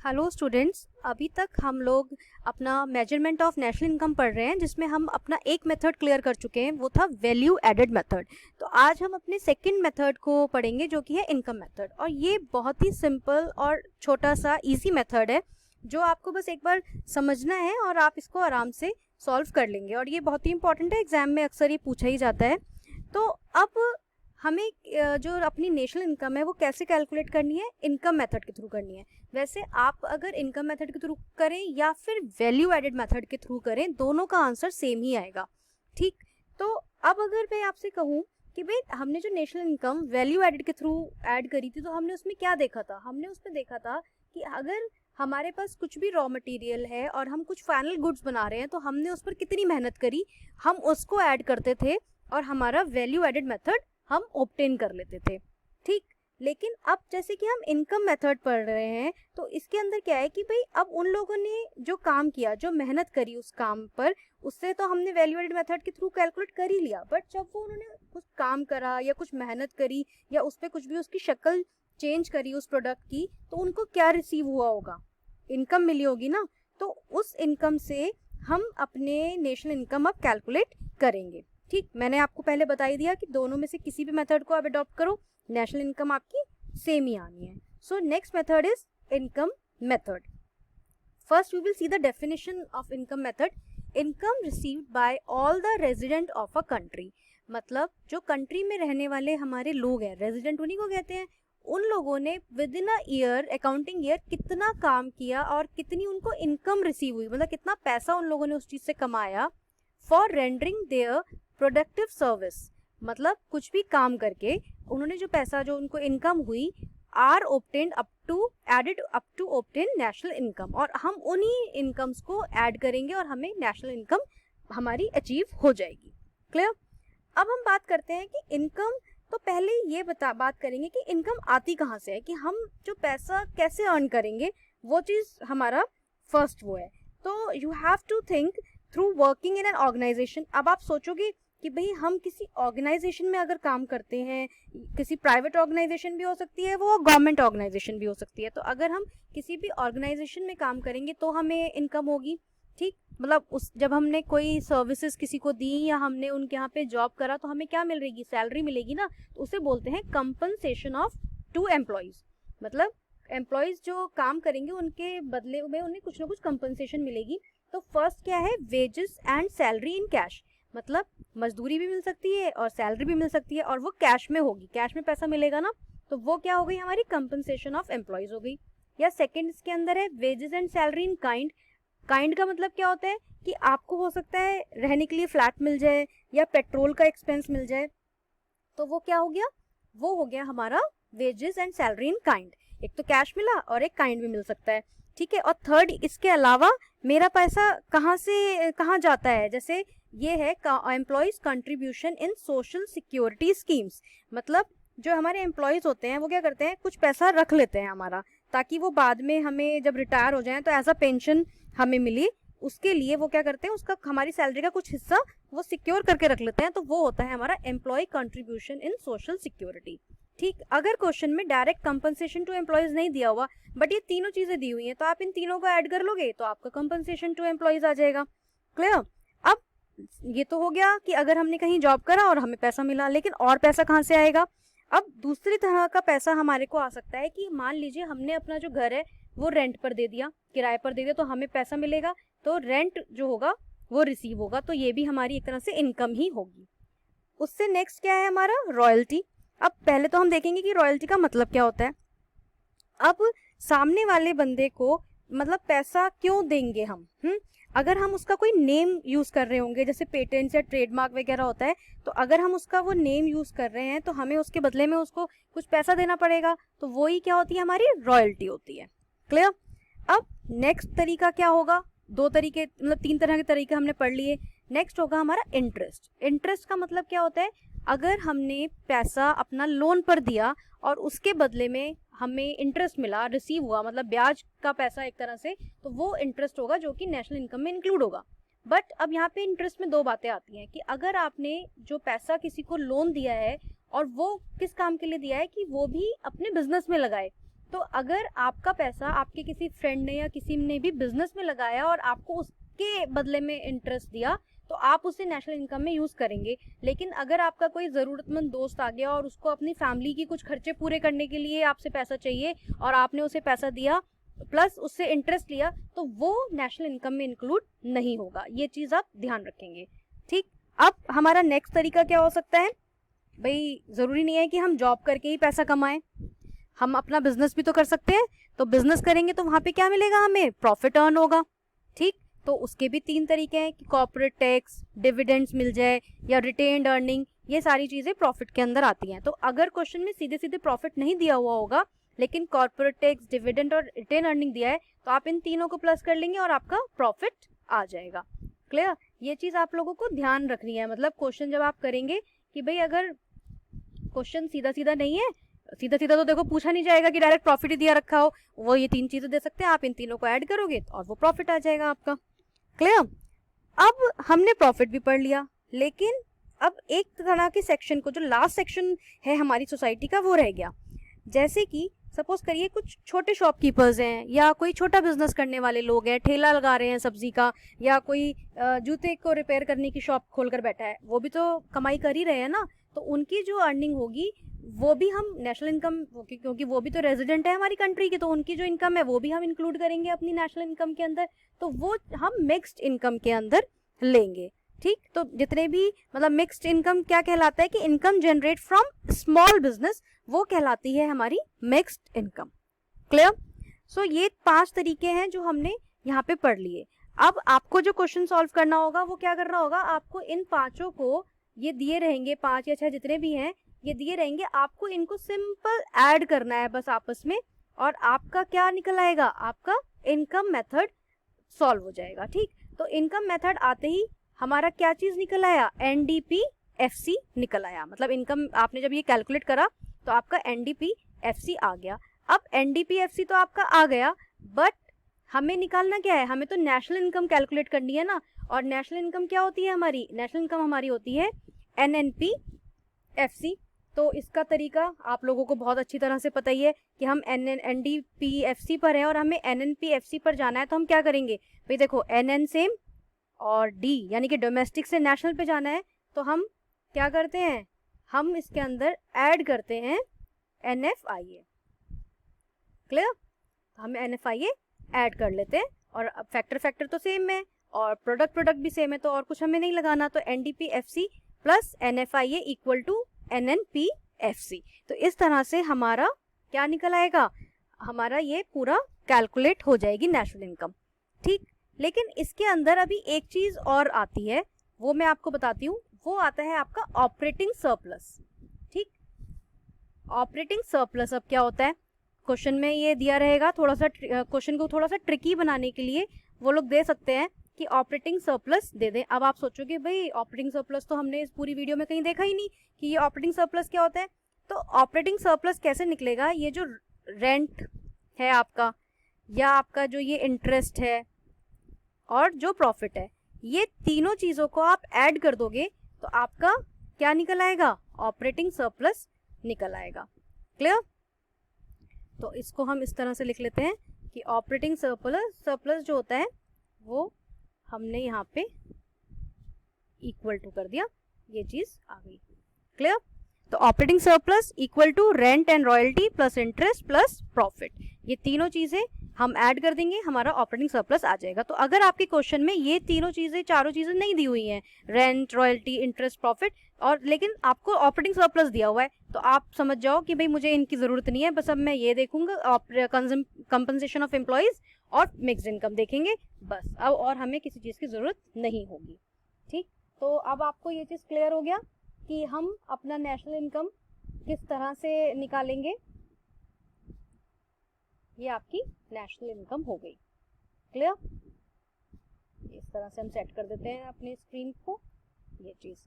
Hello students, अभी तक हम लोग अपना मेजरमेंट ऑफ नेशनल इनकम पढ़ रहे हैं जिसमें हम अपना एक मेथड क्लियर कर चुके हैं, वो था वैल्यू एडेड मेथड। तो आज हम अपने सेकंड मेथड को पढ़ेंगे जो कि है इनकम मेथड। और ये बहुत ही सिंपल और छोटा सा इजी मेथड है जो आपको बस एक बार समझना है और आप इसको आराम से सॉल्व कर लेंगे। और ये बहुत ही इंपॉर्टेंट है, एग्जाम में अक्सर ये पूछा ही जाता है। तो अब हमें जो अपनी नेशनल इनकम है वो कैसे कैलकुलेट करनी है, इनकम मेथड के थ्रू करनी है। वैसे आप अगर इनकम मेथड के थ्रू करें या फिर वैल्यू एडेड मेथड के थ्रू करें, दोनों का आंसर सेम ही आएगा। ठीक, तो अब अगर मैं आपसे कहूँ कि भाई हमने जो नेशनल इनकम वैल्यू एडेड के थ्रू ऐड करी थी, तो हमने उसमें क्या देखा था? हमने उसमें देखा था कि अगर हमारे पास कुछ भी रॉ मटेरियल है और हम कुछ फाइनल गुड्स बना रहे हैं तो हमने उस पर कितनी मेहनत करी, हम उसको ऐड करते थे और हमारा वैल्यू एडेड मेथड हम ऑब्टेन कर लेते थे। ठीक, लेकिन अब जैसे कि हम इनकम मेथड पढ़ रहे हैं तो इसके अंदर क्या है कि भाई अब उन लोगों ने जो काम किया, जो मेहनत करी उस काम पर, उससे तो हमने वैल्यू एडेड मेथड के थ्रू कैलकुलेट कर ही लिया। बट जब वो उन्होंने कुछ काम करा या कुछ मेहनत करी या उस पर कुछ भी उसकी शक्ल चेंज करी उस प्रोडक्ट की, तो उनको क्या रिसीव हुआ होगा? इनकम मिली होगी ना। तो उस इनकम से हम अपने नेशनल इनकम अब कैलकुलेट करेंगे। ठीक, मैंने आपको पहले बता ही दिया कि दोनों में से किसी भी मेथड को आप अडॉप्ट करो, नेशनल इनकम आपकी सेम ही आनी है। So next method is income method. First we will see the definition of income method. Income received by all the resident of a country, मतलब जो कंट्री में रहने वाले हमारे लोग हैं, रेजिडेंट उन्हीं को कहते हैं। उन लोगों ने with in a year, accounting year, कितना काम किया और कितनी उनको इनकम रिसीव हुई, मतलब कितना पैसा उन लोगों ने उस चीज से कमाया। For rendering their productive service, मतलब कुछ भी काम करके उन्होंने जो पैसा, जो उनको इनकम हुई, are obtained up to added up to obtain national income, और हम उन्हीं इनकम्स को ऐड करेंगे और हमें नेशनल इनकम हमारी अचीव हो जाएगी। क्लियर? अब हम बात करते हैं कि इनकम, तो पहले ये बात करेंगे कि इनकम आती कहाँ से है, कि हम जो पैसा कैसे अर्न करेंगे, वो चीज हमारा फर्स्ट वो है। तो you have to think through working in an organization. अब आप सोचोगे कि भाई हम किसी ऑर्गेनाइजेशन में अगर काम करते हैं, किसी प्राइवेट ऑर्गेनाइजेशन भी हो सकती है, वो गवर्नमेंट ऑर्गेनाइजेशन भी हो सकती है, तो अगर हम किसी भी ऑर्गेनाइजेशन में काम करेंगे तो हमें इनकम होगी। ठीक, मतलब उस जब हमने कोई सर्विसेज किसी को दी या हमने उनके यहाँ पे जॉब करा तो हमें क्या मिलेगी? सैलरी मिलेगी ना। तो उसे बोलते हैं कंपनसेशन ऑफ टू एम्प्लॉयज। मतलब एम्प्लॉयज जो काम करेंगे उनके बदले में उन्हें कुछ ना कुछ कंपनसेशन मिलेगी। तो फर्स्ट क्या है? Wages and salary in cash, मतलब मजदूरी भी मिल सकती है और सैलरी भी मिल सकती है और वो कैश में होगी, कैश में पैसा मिलेगा ना। तो वो क्या हो गई? हमारी कंपनसेशन ऑफ एम्प्लॉयज हो गई। या सेकंड इसके अंदर है wages and salary in kind. Kind का मतलब क्या होता है कि आपको हो सकता है रहने के लिए फ्लैट मिल जाए या पेट्रोल का एक्सपेंस मिल जाए, तो वो क्या हो गया? वो हो गया हमारा wages and salary in kind. एक तो कैश मिला और एक काइंड भी मिल सकता है। ठीक है, और थर्ड इसके अलावा मेरा पैसा कहाँ से कहाँ जाता है, जैसे ये है employees contribution in social security schemes. मतलब जो हमारे एम्प्लॉयज होते हैं वो क्या करते हैं, कुछ पैसा रख लेते हैं हमारा, ताकि वो बाद में हमें जब रिटायर हो जाए तो एज अ पेंशन हमें मिली। उसके लिए वो क्या करते हैं, उसका हमारी सैलरी का कुछ हिस्सा वो सिक्योर करके रख लेते हैं, तो वो होता है हमारा employ contribution in social security. ठीक, अगर क्वेश्चन में डायरेक्ट कंपनसेशन टू एम्प्लॉयज नहीं दिया हुआ बट ये तीनों चीजें दी हुई हैं, तो आप इन तीनों को ऐड कर लोगे तो आपका कंपनसेशन टू एम्प्लॉयज आ जाएगा। क्लियर? अब ये तो हो गया कि अगर हमने कहीं जॉब करा और हमें पैसा मिला, लेकिन और पैसा कहाँ से आएगा? अब दूसरी तरह का पैसा हमारे को आ सकता है कि मान लीजिए हमने अपना जो घर है वो रेंट पर दे दिया, किराए पर दे दिया, तो हमें पैसा मिलेगा, तो रेंट जो होगा वो रिसीव होगा, तो ये भी हमारी एक तरह से इनकम ही होगी। उससे नेक्स्ट क्या है हमारा? रॉयल्टी। अब पहले तो हम देखेंगे कि रॉयल्टी का मतलब क्या होता है। अब सामने वाले बंदे को मतलब पैसा क्यों देंगे हम? अगर हम उसका कोई नेम यूज कर रहे होंगे, जैसे पेटेंट्स या ट्रेडमार्क वगैरह होता है, तो अगर हम उसका वो नेम यूज कर रहे हैं तो हमें उसके बदले में उसको कुछ पैसा देना पड़ेगा, तो वो ही क्या होती है? हमारी रॉयल्टी होती है। क्लियर? अब नेक्स्ट तरीका क्या होगा? दो तरीके, मतलब तीन तरह के तरीके हमने पढ़ लिए। नेक्स्ट होगा हमारा इंटरेस्ट। इंटरेस्ट का मतलब क्या होता है? अगर हमने पैसा अपना लोन पर दिया और उसके बदले में हमें इंटरेस्ट मिला, रिसीव हुआ, मतलब ब्याज का पैसा एक तरह से, तो वो इंटरेस्ट होगा जो कि नेशनल इनकम में इंक्लूड होगा। बट अब यहाँ पे इंटरेस्ट में दो बातें आती हैं कि अगर आपने जो पैसा किसी को लोन दिया है और वो किस काम के लिए दिया है कि वो भी अपने बिजनेस में लगाए, तो अगर आपका पैसा आपके किसी फ्रेंड ने या किसी ने भी बिजनेस में लगाया और आपको उसके बदले में इंटरेस्ट दिया, तो आप उसे नेशनल इनकम में यूज करेंगे। लेकिन अगर आपका कोई जरूरतमंद दोस्त आ गया और उसको अपनी फैमिली की कुछ खर्चे पूरे करने के लिए आपसे पैसा चाहिए और आपने उसे पैसा दिया प्लस उससे इंटरेस्ट लिया, तो वो नेशनल इनकम में इंक्लूड नहीं होगा। ये चीज आप ध्यान रखेंगे। ठीक, अब हमारा नेक्स्ट तरीका क्या हो सकता है? भाई जरूरी नहीं है कि हम जॉब करके ही पैसा कमाएं, हम अपना बिजनेस भी तो कर सकते हैं। तो बिजनेस करेंगे तो वहां पे क्या मिलेगा? हमें प्रॉफिट अर्न होगा। ठीक, तो उसके भी 3 तरीके हैं कि कॉर्पोरेट टैक्स, डिविडेंड्स मिल जाए या रिटेन्ड अर्निंग, ये सारी चीजें प्रॉफिट के अंदर आती हैं। तो अगर क्वेश्चन में सीधे सीधे प्रॉफिट नहीं दिया हुआ होगा लेकिन कॉर्पोरेट टैक्स, डिविडेंड और रिटेन अर्निंग दिया है, तो आप इन तीनों को प्लस कर लेंगे और आपका प्रॉफिट आ जाएगा। क्लियर? ये चीज आप लोगों को ध्यान रखनी है। मतलब क्वेश्चन जब आप करेंगे कि भाई अगर क्वेश्चन सीधा सीधा नहीं है, सीधा सीधा तो देखो पूछा नहीं जाएगा कि डायरेक्ट प्रॉफिट ही दिया रखा हो, वो ये 3 चीजें दे सकते हैं, आप इन तीनों को ऐड करोगे और वो प्रॉफिट आ जाएगा आपका। क्लियर? अब हमने प्रॉफिट भी पढ़ लिया, लेकिन अब एक तरह के सेक्शन को, जो लास्ट सेक्शन है हमारी सोसाइटी का, वो रह गया। जैसे कि सपोज करिए कुछ छोटे शॉपकीपर्स हैं या कोई छोटा बिजनेस करने वाले लोग हैं, ठेला लगा रहे हैं सब्जी का, या कोई जूते को रिपेयर करने की शॉप खोलकर बैठा है, वो भी तो कमाई कर ही रहे हैं ना। तो उनकी जो अर्निंग होगी वो भी हम नेशनल इनकम, क्योंकि वो भी तो रेजिडेंट है हमारी कंट्री के, तो उनकी जो इनकम है वो भी हम इंक्लूड करेंगे अपनी नेशनल इनकम के अंदर। तो वो हम मिक्स्ड इनकम के अंदर लेंगे। ठीक, तो जितने भी मतलब मिक्स्ड इनकम क्या कहलाता है कि income generate from small business, वो कहलाती है हमारी मिक्स्ड इनकम। क्लियर? सो ये 5 तरीके हैं जो हमने यहाँ पे पढ़ लिए। अब आपको जो क्वेश्चन सॉल्व करना होगा वो क्या करना होगा? आपको इन 5 को, ये दिए रहेंगे 5 या 6 जितने भी हैं, ये दिए रहेंगे, आपको इनको सिंपल ऐड करना है बस आपस में, और आपका क्या निकल आएगा? आपका इनकम मेथड सॉल्व हो जाएगा। ठीक, तो इनकम मेथड आते ही हमारा क्या चीज निकल आया? NDPFC निकल आया। मतलब इनकम आपने जब ये कैलकुलेट करा तो आपका NDPFC आ गया। अब NDPFC तो आपका आ गया, बट हमें निकालना क्या है? हमें तो नेशनल इनकम कैलकुलेट करनी है ना। और नेशनल इनकम क्या होती है हमारी? नेशनल इनकम हमारी होती है NNPFC। तो इसका तरीका आप लोगों को बहुत अच्छी तरह से पता ही है कि हम NDPFC पर हैं और हमें NNPFC पर जाना है। तो हम क्या करेंगे भाई? देखो NN सेम और D यानी कि डोमेस्टिक से नेशनल पे जाना है, तो हम क्या करते हैं? हम इसके अंदर ऐड करते हैं NFIA। क्लियर? हम NFIA ऐड कर लेते हैं और फैक्टर तो सेम है और प्रोडक्ट भी सेम है, तो और कुछ हमें नहीं लगाना। तो NDPFC plus NFIA equal to NNPFC। तो इस तरह से हमारा क्या निकल आएगा? हमारा ये पूरा कैलकुलेट हो जाएगी नेशनल इनकम। ठीक, लेकिन इसके अंदर अभी एक चीज और आती है, वो मैं आपको बताती हूँ। वो आता है आपका ऑपरेटिंग सरप्लस। ठीक, ऑपरेटिंग सरप्लस अब क्या होता है? क्वेश्चन में ये दिया रहेगा, थोड़ा सा क्वेश्चन को थोड़ा सा ट्रिकी बनाने के लिए वो लोग दे सकते हैं कि ऑपरेटिंग सरप्लस दे दें। अब आप सोचोगे भाई ऑपरेटिंग सरप्लस तो हमने इस पूरी वीडियो में कहीं देखा ही नहीं कि ये ऑपरेटिंग सरप्लस क्या होता है। तो ऑपरेटिंग सरप्लस कैसे निकलेगा? ये जो रेंट है आपका, या आपका जो ये इंटरेस्ट है और जो प्रॉफिट है, ये तीनों चीजों को आप ऐड कर दोगे तो आपका क्या निकल आएगा? ऑपरेटिंग सरप्लस निकल आएगा। क्लियर? तो इसको हम इस तरह से लिख लेते हैं कि ऑपरेटिंग सरप्लस जो होता है वो हमने यहाँ पे इक्वल टू कर दिया, ये चीज आ गई। क्लियर? तो operating surplus equal to rent and royalty plus interest plus profit, ये तीनों चीजें हम ऐड कर देंगे, हमारा ऑपरेटिंग सरप्लस आ जाएगा। तो अगर आपके क्वेश्चन में ये तीनों चीजें, चारों चीजें नहीं दी हुई हैं, रेंट, रॉयल्टी, इंटरेस्ट, प्रॉफिट, और लेकिन आपको ऑपरेटिंग सरप्लस दिया हुआ है, तो आप समझ जाओ कि भाई मुझे इनकी जरूरत नहीं है, बस अब मैं ये देखूंगा कंपनसेशन ऑफ एम्प्लॉइज और मिक्स्ड इनकम देखेंगे बस, अब और हमें किसी चीज की जरूरत नहीं होगी। ठीक, तो अब आपको ये चीज क्लियर हो गया कि हम अपना नेशनल इनकम किस तरह से निकालेंगे। ये आपकी नेशनल इनकम हो गई। क्लियर? इस तरह से हम सेट कर देते हैं अपनी स्क्रीन को, ये चीज।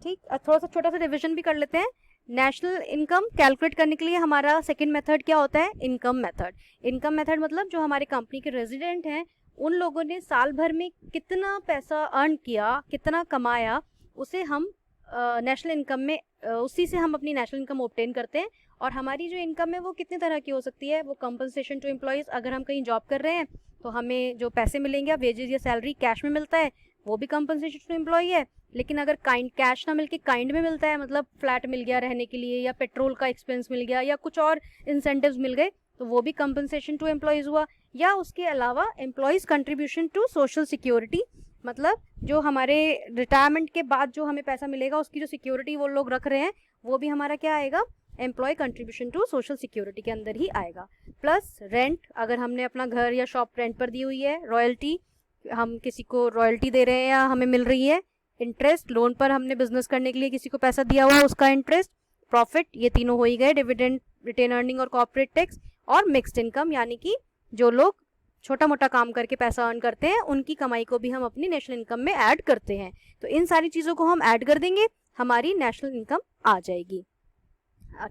ठीक, थोड़ा सा छोटा सा रिवीजन भी कर लेते हैं। नेशनल इनकम कैलकुलेट करने के लिए हमारा सेकंड मेथड क्या होता है? Income method. इनकम मेथड मतलब जो हमारे कंपनी के रेजिडेंट हैं उन लोगों ने साल भर में कितना पैसा अर्न किया, कितना कमाया, उसे हम नेशनल इनकम में, उसी से हम अपनी नेशनल इनकम ऑब्टेन करते हैं और हमारी जो इनकम है वो कितने तरह की हो सकती है, वो कंपनसेशन टू एम्प्लॉयज़, अगर हम कहीं जॉब कर रहे हैं तो हमें जो पैसे मिलेंगे या वेजेस या सैलरी कैश में मिलता है, वो भी कंपनसेशन टू एम्प्लॉय है। लेकिन अगर काइंड कैश ना मिलके काइंड में मिलता है, मतलब फ्लैट मिल गया रहने के लिए, या पेट्रोल का एक्सपेंस मिल गया, या कुछ और इंसेंटिव्स मिल गए, तो वो भी कंपनसेशन टू एम्प्लॉयज़ हुआ। या उसके अलावा employees contribution to social security, मतलब जो हमारे रिटायरमेंट के बाद जो हमें पैसा मिलेगा उसकी जो सिक्योरिटी वो लोग रख रहे हैं, वो भी हमारा क्या आएगा, employ contribution to social security के अंदर ही आएगा। प्लस रेंट, अगर हमने अपना घर या शॉप रेंट पर दी हुई है, रॉयल्टी, हम किसी को रॉयल्टी दे रहे हैं या हमें मिल रही है, इंटरेस्ट, लोन पर हमने बिजनेस करने के लिए किसी को पैसा दिया हुआ है उसका इंटरेस्ट, प्रॉफिट, ये तीनों हो ही गए, डिविडेंड, रिटेन अर्निंग और कॉर्पोरेट टैक्स, और मिक्स्ड इनकम, यानी कि जो लोग छोटा मोटा काम करके पैसा अर्न करते हैं उनकी कमाई को भी हम अपनी नेशनल इनकम में ऐड करते हैं। तो इन सारी चीज़ों को हम ऐड कर देंगे, हमारी नेशनल इनकम आ जाएगी।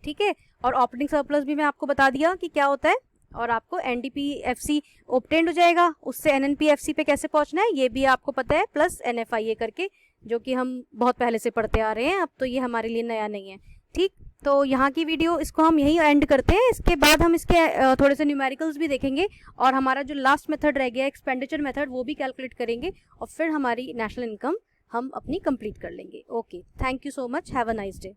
ठीक है, और ऑपरेटिंग सरप्लस भी मैं आपको बता दिया कि क्या होता है, और आपको एनडीपीएफसी ऑब्टेन्ड हो जाएगा, उससे एनएनपीएफसी पे कैसे पहुंचना है ये भी आपको पता है, प्लस एनएफआईए करके, जो कि हम बहुत पहले से पढ़ते आ रहे हैं, अब तो ये हमारे लिए नया नहीं है। ठीक, तो यहाँ की वीडियो इसको हम यहीं एंड करते हैं। इसके बाद हम इसके थोड़े से न्यूमेरिकल्स भी देखेंगे, और हमारा जो लास्ट मेथड रह गया एक्सपेंडिचर मेथड, वो भी कैलकुलेट करेंगे, और फिर हमारी नेशनल इनकम हम अपनी कंप्लीट कर लेंगे। Okay, thank you so much, have a nice day.